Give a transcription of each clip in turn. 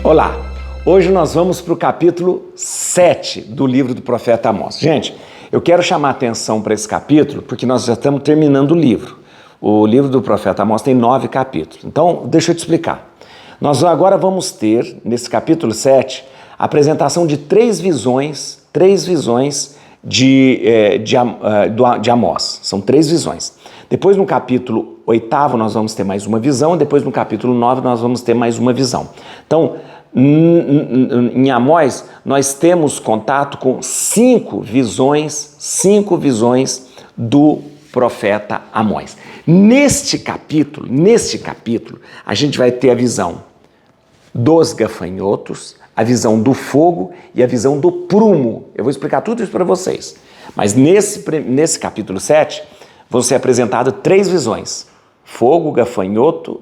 Olá, hoje nós vamos para o capítulo 7 do livro do profeta Amós. Gente, eu quero chamar a atenção para esse capítulo porque nós já estamos terminando o livro. O livro do profeta Amós tem 9 capítulos. Então, deixa eu te explicar. Nós agora vamos ter, nesse capítulo 7, a apresentação de três visões de Amós. São 3 visões. Depois, no capítulo 8, nós vamos ter mais uma visão. Depois, no capítulo 9, nós vamos ter mais uma visão. Então, em Amós, nós temos contato com 5 visões do profeta Amós. Neste capítulo, a gente vai ter a visão dos gafanhotos, a visão do fogo e a visão do prumo. Eu vou explicar tudo isso para vocês. Mas nesse capítulo 7, vão ser apresentadas 3 visões: fogo, gafanhoto,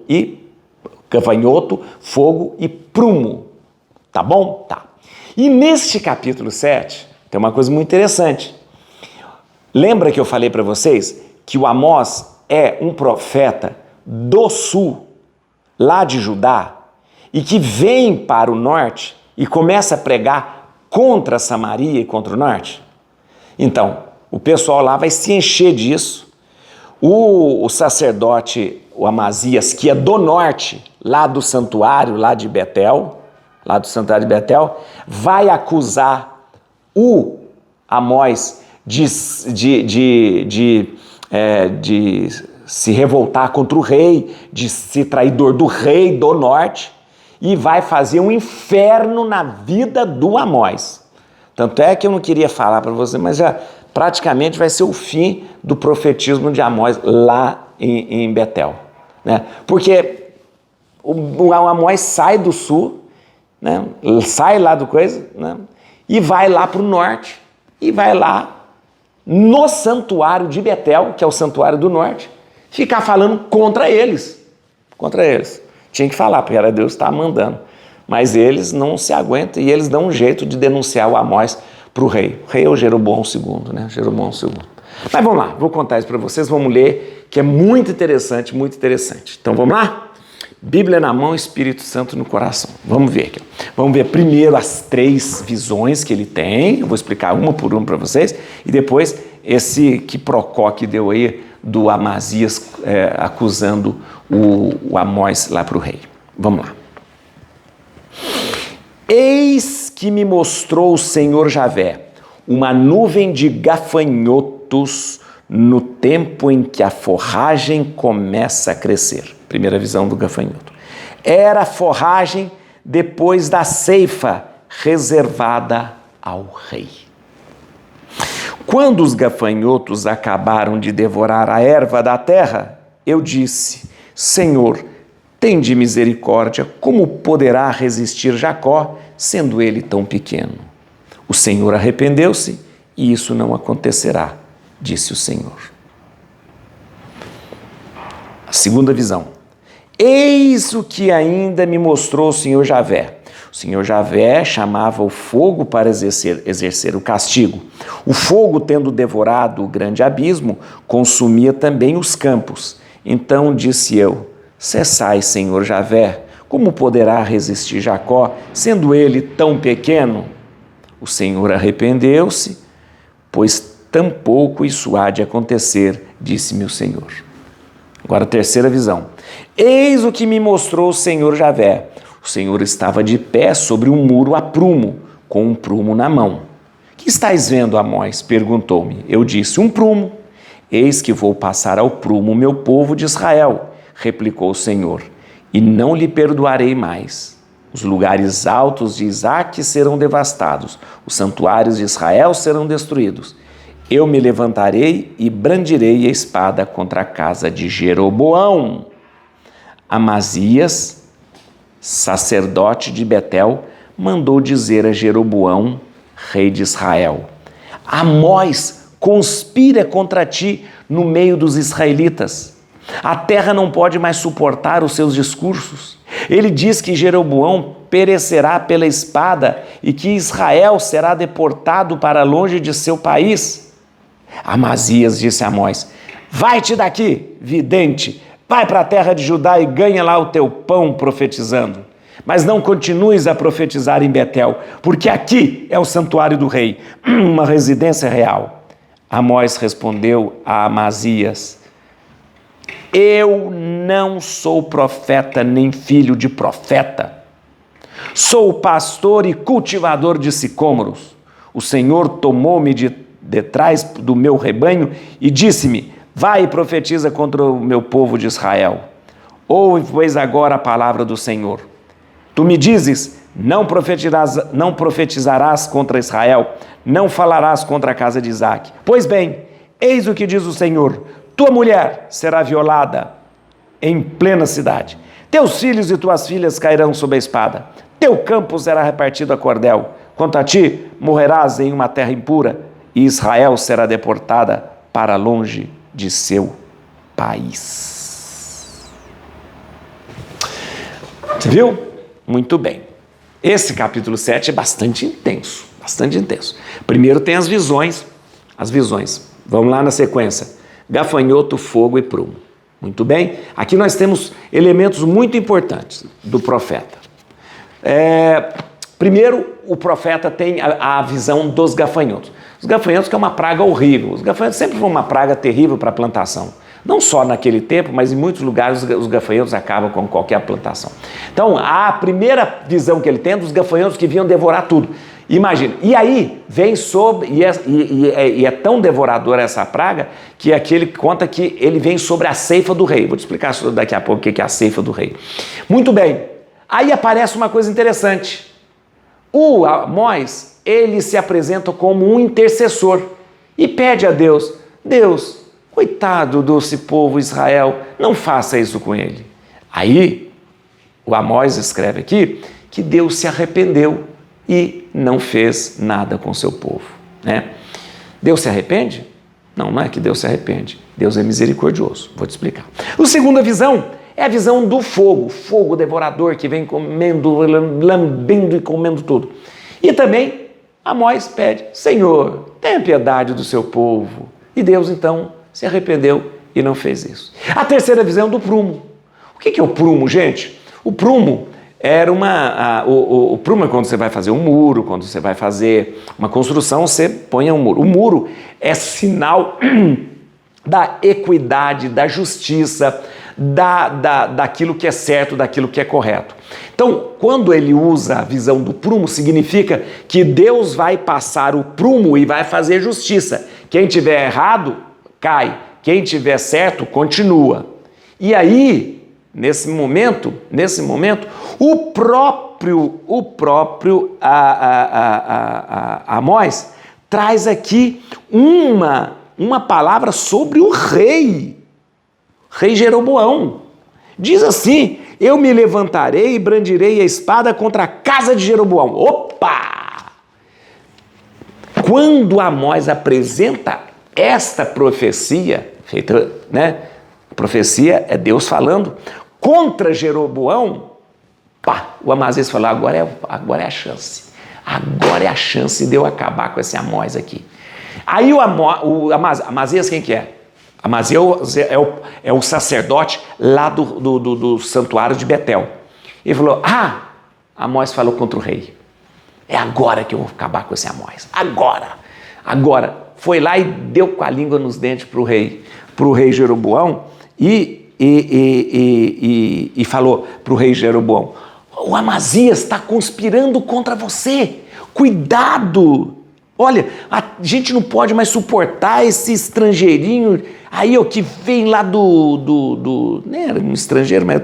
fogo e prumo. Tá bom? Tá. E neste capítulo 7, tem uma coisa muito interessante. Lembra que eu falei para vocês que o Amós é um profeta do sul, lá de Judá, e que vem para o norte e começa a pregar contra Samaria e contra o norte? Então, o pessoal lá vai se encher disso. O sacerdote, o Amazias, que é do norte, lá do santuário, lá de Betel, vai acusar o Amós de se revoltar contra o rei, de ser traidor do rei do norte, e vai fazer um inferno na vida do Amós. Tanto é que eu não queria falar para você, mas já praticamente vai ser o fim do profetismo de Amós lá em Betel, né? Porque o Amós sai do sul, né? Sai lá do coisa, né? E vai lá para o norte, e vai lá no santuário de Betel, que é o santuário do norte, ficar falando contra eles. Tinha que falar, porque era Deus que estava mandando. Mas eles não se aguentam e eles dão um jeito de denunciar o Amós para o rei. O rei é o Jeroboão II, né? Jeroboão II. Mas vamos lá, vou contar isso para vocês, vamos ler, que é muito interessante, muito interessante. Então vamos lá? Bíblia na mão, Espírito Santo no coração. Vamos ver aqui. Vamos ver primeiro as 3 visões que ele tem. Eu vou explicar uma por uma para vocês. E depois esse quiprocó que deu aí do Amazias acusando o Amós lá para o rei. Vamos lá. Eis que me mostrou o Senhor Javé uma nuvem de gafanhotos no tempo em que a forragem começa a crescer. Primeira visão do gafanhoto. Era a forragem depois da ceifa reservada ao rei. Quando os gafanhotos acabaram de devorar a erva da terra, eu disse: Senhor, tende misericórdia, como poderá resistir Jacó, sendo ele tão pequeno? O Senhor arrependeu-se e isso não acontecerá, disse o Senhor. A segunda visão. Eis o que ainda me mostrou o Senhor Javé. O Senhor Javé chamava o fogo para exercer o castigo. O fogo, tendo devorado o grande abismo, consumia também os campos. Então disse eu: cessai, Senhor Javé, como poderá resistir Jacó, sendo ele tão pequeno? O Senhor arrependeu-se, pois tampouco isso há de acontecer, disse-me o Senhor. Agora a terceira visão. Eis o que me mostrou o Senhor Javé. O Senhor estava de pé sobre um muro a prumo, com um prumo na mão. Que estáis vendo, Amós? Perguntou-me. Eu disse: um prumo. Eis que vou passar ao prumo o meu povo de Israel, replicou o Senhor, e não lhe perdoarei mais. Os lugares altos de Isaque serão devastados, os santuários de Israel serão destruídos. Eu me levantarei e brandirei a espada contra a casa de Jeroboão. Amazias, sacerdote de Betel, mandou dizer a Jeroboão, rei de Israel: Amós conspira contra ti no meio dos israelitas. A terra não pode mais suportar os seus discursos. Ele diz que Jeroboão perecerá pela espada e que Israel será deportado para longe de seu país. Amazias disse a Amós: vai-te daqui, vidente, vai para a terra de Judá e ganha lá o teu pão profetizando. Mas não continues a profetizar em Betel, porque aqui é o santuário do rei, uma residência real. Amós respondeu a Amazias: eu não sou profeta nem filho de profeta. Sou pastor e cultivador de sicômoros. O Senhor tomou-me de detrás do meu rebanho e disse-me: vai e profetiza contra o meu povo de Israel. Ouve, pois, agora a palavra do Senhor. Tu me dizes: não profetizarás contra Israel, não falarás contra a casa de Isaque. Pois bem, eis o que diz o Senhor: tua mulher será violada em plena cidade. Teus filhos e tuas filhas cairão sob a espada. Teu campo será repartido a cordel. Quanto a ti, morrerás em uma terra impura, e Israel será deportada para longe de seu país. Você viu? Muito bem. Esse capítulo 7 é bastante intenso, bastante intenso. Primeiro tem as visões. Vamos lá na sequência. Gafanhoto, fogo e prumo. Muito bem? Aqui nós temos elementos muito importantes do profeta. Primeiro, o profeta tem a visão dos gafanhotos. Os gafanhotos que é uma praga horrível. Os gafanhotos sempre foram uma praga terrível para a plantação. Não só naquele tempo, mas em muitos lugares os gafanhotos acabam com qualquer plantação. Então, a primeira visão que ele tem é dos gafanhotos que vinham devorar tudo. Imagina, e aí vem sobre, e é tão devoradora essa praga, que aquele conta que ele vem sobre a ceifa do rei. Vou te explicar daqui a pouco o que é a ceifa do rei. Muito bem, aí aparece uma coisa interessante. O Amós, ele se apresenta como um intercessor e pede a Deus: Deus, coitado desse povo Israel, não faça isso com ele. Aí, o Amós escreve aqui que Deus se arrependeu e não fez nada com seu povo, né? Deus se arrepende? Não, não é que Deus se arrepende. Deus é misericordioso. Vou te explicar. A segunda visão é a visão do fogo, fogo devorador que vem comendo, lambendo e comendo tudo. E também Amós pede: Senhor, tenha piedade do seu povo. E Deus então se arrependeu e não fez isso. A terceira visão é do prumo. O que é o prumo, gente? O prumo era o prumo é quando você vai fazer um muro, quando você vai fazer uma construção, você põe um muro. O muro é sinal da equidade, da justiça, daquilo que é certo, daquilo que é correto. Então, quando ele usa a visão do prumo, significa que Deus vai passar o prumo e vai fazer justiça. Quem tiver errado, cai. Quem tiver certo, continua. E aí, nesse momento, o próprio Amós traz aqui uma palavra sobre o rei Jeroboão. Diz assim: eu me levantarei e brandirei a espada contra a casa de Jeroboão. Opa! Quando Amós apresenta esta profecia, feita, né? A profecia é Deus falando contra Jeroboão. Pá, o Amazias falou: agora é a chance. Agora é a chance de eu acabar com esse Amós aqui. Aí o Amazias, quem que é? Amazias é o sacerdote lá do santuário de Betel. Ele falou: Amós falou contra o rei. É agora que eu vou acabar com esse Amós. Agora. Foi lá e deu com a língua nos dentes para o rei Jeroboão e falou para o rei Jeroboão: o Amazias está conspirando contra você. Cuidado! Olha, a gente não pode mais suportar esse estrangeirinho aí, ó, que vem lá não era um estrangeiro, mas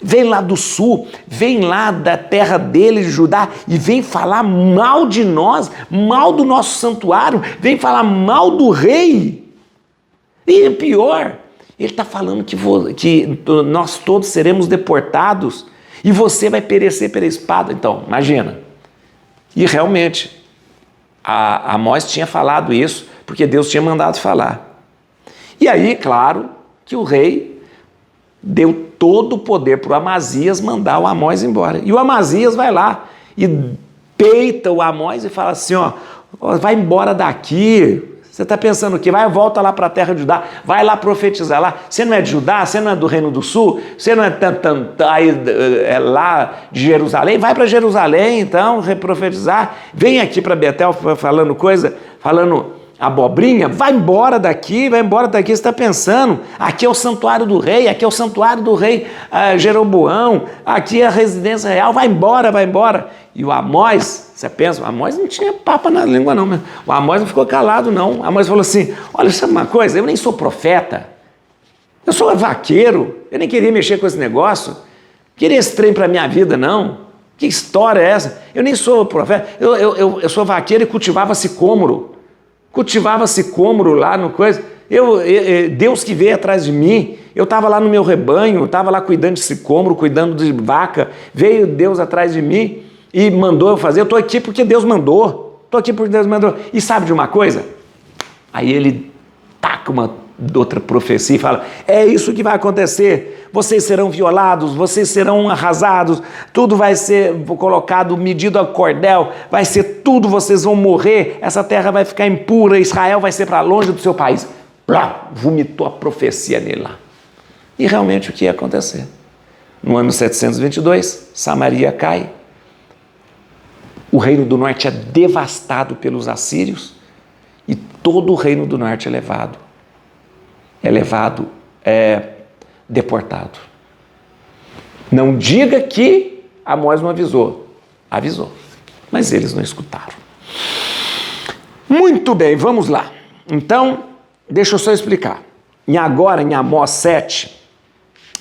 vem lá do sul, vem lá da terra dele, de Judá, e vem falar mal de nós, mal do nosso santuário, vem falar mal do rei. E pior, ele está falando que nós todos seremos deportados e você vai perecer pela espada. Então, imagina. E realmente, Amós tinha falado isso porque Deus tinha mandado falar. E aí, claro, que o rei deu todo o poder para o Amazias mandar o Amós embora. E o Amazias vai lá e peita o Amós e fala assim: ó, vai embora daqui, Você está pensando o quê? Volta lá para a terra de Judá, vai lá profetizar lá. Você não é de Judá, você não é do Reino do Sul, você não é lá de Jerusalém, vai para Jerusalém então, reprofetizar. Vem aqui para Betel falando abobrinha, vai embora daqui, você está pensando, aqui é o santuário do rei, Jeroboão, aqui é a residência real, vai embora. E o Amós, você pensa, o Amós não tinha papa na língua não, o Amós não ficou calado não, o Amós falou assim, olha, sabe uma coisa, eu nem sou profeta, eu sou vaqueiro, eu nem queria mexer com esse negócio, queria esse trem para minha vida não, que história é essa? Eu nem sou profeta, eu sou vaqueiro e cultivava sicômoro lá no coisa, Deus que veio atrás de mim, eu estava lá no meu rebanho, estava lá cuidando de sicômoro, cuidando de vaca, veio Deus atrás de mim e mandou eu fazer, eu estou aqui porque Deus mandou, e sabe de uma coisa? Aí ele taca uma outra profecia e fala, é isso que vai acontecer, vocês serão violados, vocês serão arrasados, tudo vai ser colocado, medido a cordel, vai ser tudo, vocês vão morrer, essa terra vai ficar impura, Israel vai ser para longe do seu país. Blá, vomitou a profecia nele lá. E realmente o que ia acontecer? No ano 722, Samaria cai, o reino do norte é devastado pelos assírios e todo o reino do norte é deportado. Não diga que Amós não avisou, mas eles não escutaram. Muito bem, vamos lá. Então, deixa eu só explicar. Agora, em Amós 7,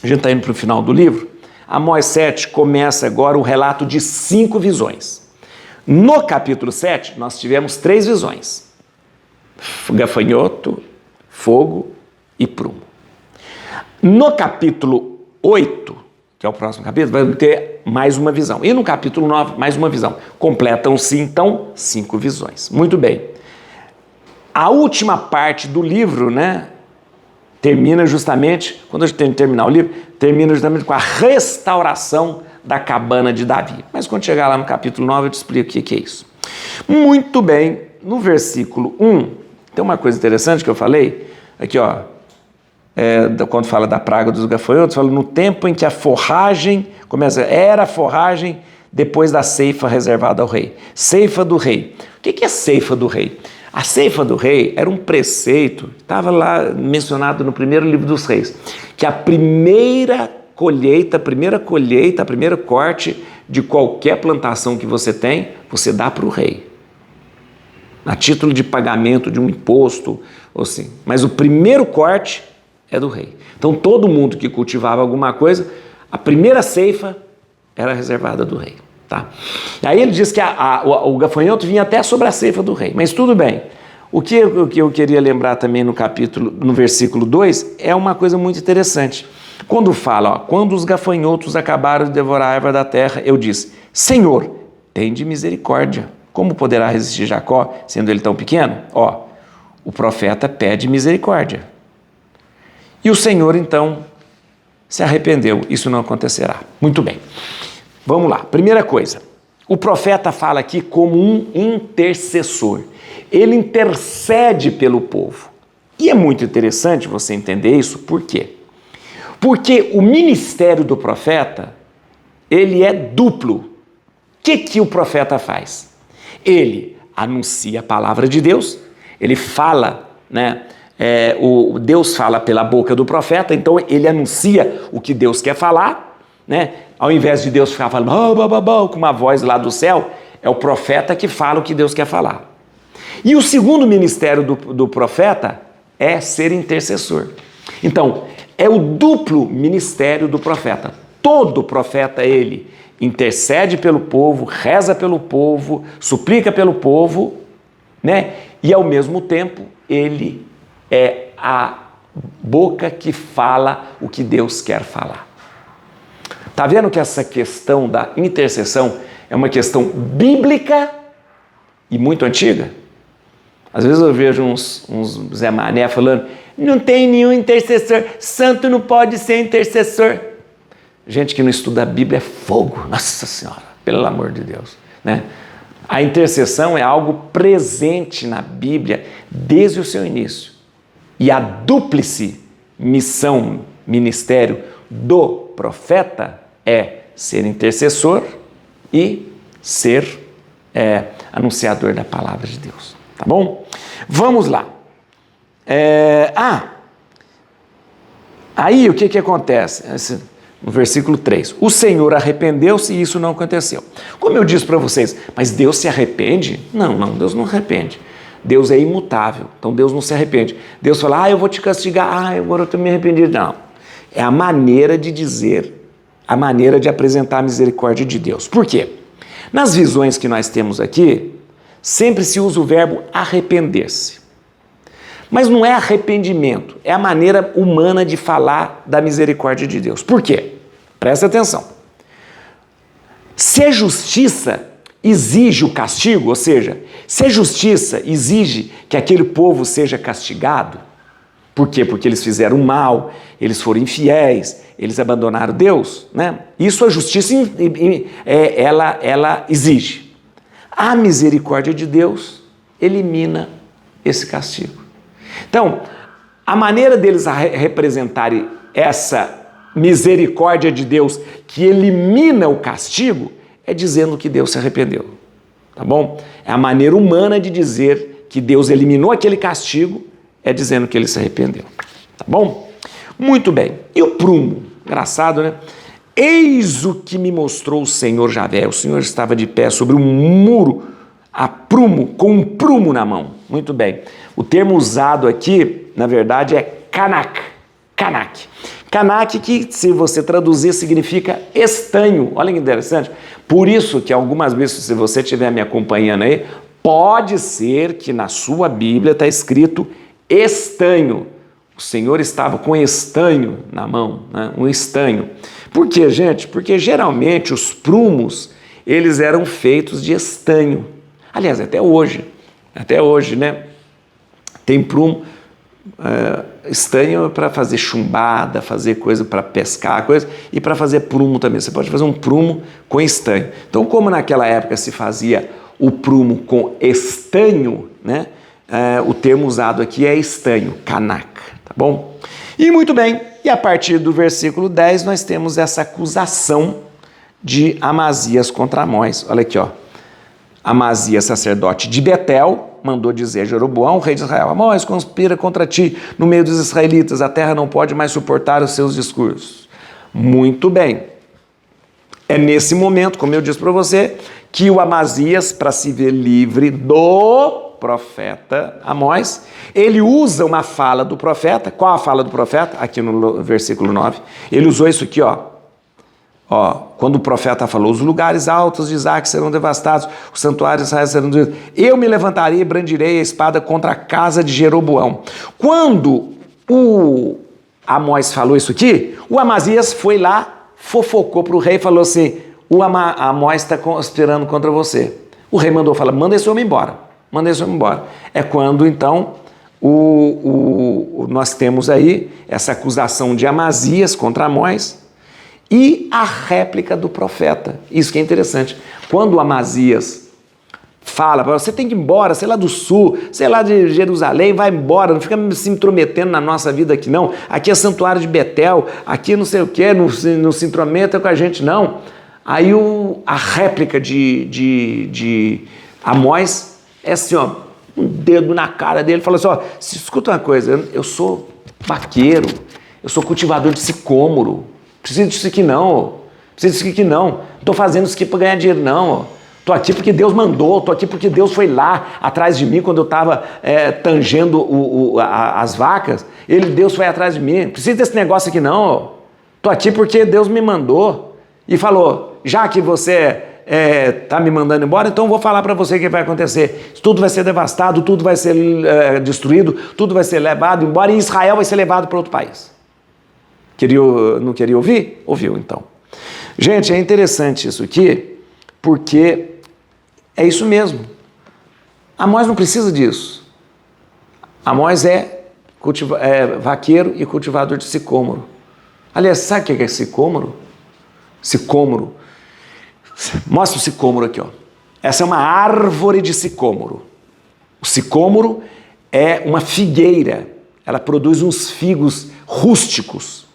a gente está indo para o final do livro, Amós 7 começa agora o relato de 5 visões. No capítulo 7, nós tivemos 3 visões. Gafanhoto, fogo e prumo. No capítulo 8, que é o próximo capítulo, vai ter mais uma visão. E no capítulo 9, mais uma visão. Completam-se, então, 5 visões. Muito bem. A última parte do livro, termina justamente, quando a gente terminar o livro, termina justamente com a restauração da cabana de Davi. Mas quando chegar lá no capítulo 9, eu te explico o que é isso. Muito bem, no versículo 1, tem uma coisa interessante que eu falei, aqui quando fala da praga dos gafanhotos, fala no tempo em que a forragem, era a forragem depois da ceifa reservada ao rei. Ceifa do rei. O que é ceifa do rei? A ceifa do rei era um preceito, estava lá mencionado no primeiro livro dos reis, que a primeira colheita, a primeira corte de qualquer plantação que você tem, você dá para o rei. A título de pagamento de um imposto, ou assim. Mas o primeiro corte é do rei. Então todo mundo que cultivava alguma coisa, a primeira ceifa era reservada do rei. Tá? Aí ele diz que o gafanhoto vinha até sobre a ceifa do rei, mas tudo bem. O que eu queria lembrar também no versículo 2 é uma coisa muito interessante. Quando fala, quando os gafanhotos acabaram de devorar a erva da terra, eu disse, Senhor, tende misericórdia. Como poderá resistir Jacó, sendo ele tão pequeno? O profeta pede misericórdia. E o Senhor, então, se arrependeu. Isso não acontecerá. Muito bem. Vamos lá. Primeira coisa. O profeta fala aqui como um intercessor. Ele intercede pelo povo. E é muito interessante você entender isso. Por quê? Porque o ministério do profeta, ele é duplo. O que o profeta faz? Ele anuncia a palavra de Deus, ele fala, Deus fala pela boca do profeta, então ele anuncia o que Deus quer falar, Ao invés de Deus ficar falando com uma voz lá do céu, é o profeta que fala o que Deus quer falar. E o segundo ministério do profeta é ser intercessor. Então, é o duplo ministério do profeta. Todo profeta, ele intercede pelo povo, reza pelo povo, suplica pelo povo, E ao mesmo tempo, ele é a boca que fala o que Deus quer falar. Tá vendo que essa questão da intercessão é uma questão bíblica e muito antiga? Às vezes eu vejo uns Zé Mané falando, não tem nenhum intercessor, santo não pode ser intercessor. Gente que não estuda a Bíblia é fogo, nossa senhora, pelo amor de Deus, A intercessão é algo presente na Bíblia desde o seu início. E a dúplice missão, ministério do profeta é ser intercessor e ser anunciador da palavra de Deus. Tá bom? Vamos lá. Aí o que acontece? No versículo 3, o Senhor arrependeu-se e isso não aconteceu. Como eu disse para vocês, mas Deus se arrepende? Não, Deus não arrepende. Deus é imutável, então Deus não se arrepende. Deus fala, eu vou te castigar, agora eu estou me arrependido. Não, é a maneira de dizer, a maneira de apresentar a misericórdia de Deus. Por quê? Nas visões que nós temos aqui, sempre se usa o verbo arrepender-se. Mas não é arrependimento, é a maneira humana de falar da misericórdia de Deus. Por quê? Presta atenção. Se a justiça exige o castigo, ou seja, se a justiça exige que aquele povo seja castigado, por quê? Porque eles fizeram mal, eles foram infiéis, eles abandonaram Deus, né? Isso a justiça ela exige. A misericórdia de Deus elimina esse castigo. Então, a maneira deles representarem essa misericórdia de Deus que elimina o castigo é dizendo que Deus se arrependeu, tá bom? É a maneira humana de dizer que Deus eliminou aquele castigo, é dizendo que ele se arrependeu, tá bom? Muito bem. E o prumo? Engraçado, né? Eis o que me mostrou o Senhor Javé. O Senhor estava de pé sobre um muro a prumo, com um prumo na mão. Muito bem. O termo usado aqui, na verdade, é Kanak. Kanak. Kanak, que se você traduzir, significa estanho. Olha que interessante. Por isso que algumas vezes, se você estiver me acompanhando aí, pode ser que na sua Bíblia está escrito estanho. O Senhor estava com estanho na mão, né? Um estanho. Por quê, gente? Porque geralmente os prumos, eles eram feitos de estanho. Aliás, até hoje, né? Tem prumo, estanho para fazer chumbada, fazer coisa para pescar, coisa, e para fazer prumo também. Você pode fazer um prumo com estanho. Então, como naquela época se fazia o prumo com estanho, né? O termo usado aqui é estanho, Kanak, tá bom? E muito bem, e a partir do versículo 10 nós temos essa acusação de Amazias contra Amós. Olha aqui, ó. Amazias, sacerdote de Betel, mandou dizer a Jeroboão, rei de Israel, Amós conspira contra ti no meio dos israelitas, a terra não pode mais suportar os seus discursos. Muito bem. É nesse momento, como eu disse para você, que o Amazias, para se ver livre do profeta Amós, ele usa uma fala do profeta. Qual a fala do profeta? Aqui no versículo 9. Ele usou isso aqui, ó. Quando o profeta falou, os lugares altos de Isaac serão devastados, os santuários de Israel serão destruídos. Eu me levantarei e brandirei a espada contra a casa de Jeroboão. Quando o Amós falou isso aqui, o Amazias foi lá, fofocou para o rei e falou assim, o Amós está conspirando contra você. O rei mandou falar, manda esse homem embora. Manda esse homem embora. É quando, então, nós temos aí essa acusação de Amazias contra Amós e a réplica do profeta. Isso que é interessante. Quando o Amazias fala, você tem que ir embora, sei lá do sul, sei lá de Jerusalém, vai embora, não fica se intrometendo na nossa vida aqui não. Aqui é santuário de Betel, aqui não sei o que, não se intrometa com a gente não. Aí a réplica de Amós é assim, ó, um dedo na cara dele, fala assim, ó, escuta uma coisa, eu sou vaqueiro, eu sou cultivador de sicômoro, preciso disso aqui não, não estou fazendo isso aqui para ganhar dinheiro não, estou aqui porque Deus mandou, estou aqui porque Deus foi lá atrás de mim quando eu estava tangendo as vacas, Deus foi atrás de mim, preciso desse negócio aqui não, estou aqui porque Deus me mandou e falou, já que você está me mandando embora, então eu vou falar para você o que vai acontecer. Tudo vai ser devastado, tudo vai ser destruído, tudo vai ser levado embora e Israel vai ser levado para outro país. Não queria ouvir? Ouviu, então. Gente, é interessante isso aqui, porque é isso mesmo. Amós não precisa disso. Amós é vaqueiro e cultivador de sicômoro. Aliás, sabe o que é sicômoro? Sicômoro. Mostra o sicômoro aqui, ó. Essa é uma árvore de sicômoro. O sicômoro é uma figueira, ela produz uns figos rústicos.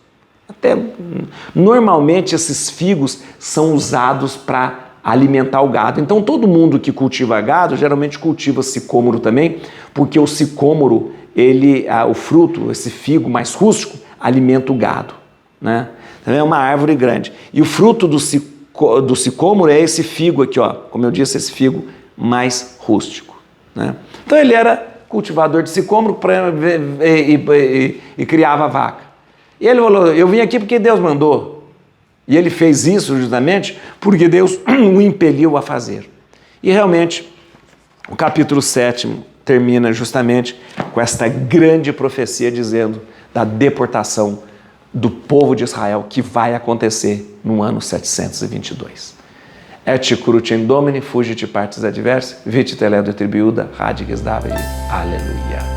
Normalmente esses figos são usados para alimentar o gado. Então todo mundo que cultiva gado geralmente cultiva sicômoro também, porque o sicômoro, o fruto, esse figo mais rústico, alimenta o gado, né? Então é uma árvore grande. E o fruto do sicômoro é esse figo aqui, ó, como eu disse, esse figo mais rústico, né? Então ele era cultivador de sicômoro e criava vaca. E ele falou, eu vim aqui porque Deus mandou. E ele fez isso justamente porque Deus o impeliu a fazer. E realmente, o capítulo 7 termina justamente com esta grande profecia dizendo da deportação do povo de Israel que vai acontecer no ano 722. Et cruce in Domini, fugit partis adversae, vite teledo tribiuda, radiges Davide. Aleluia.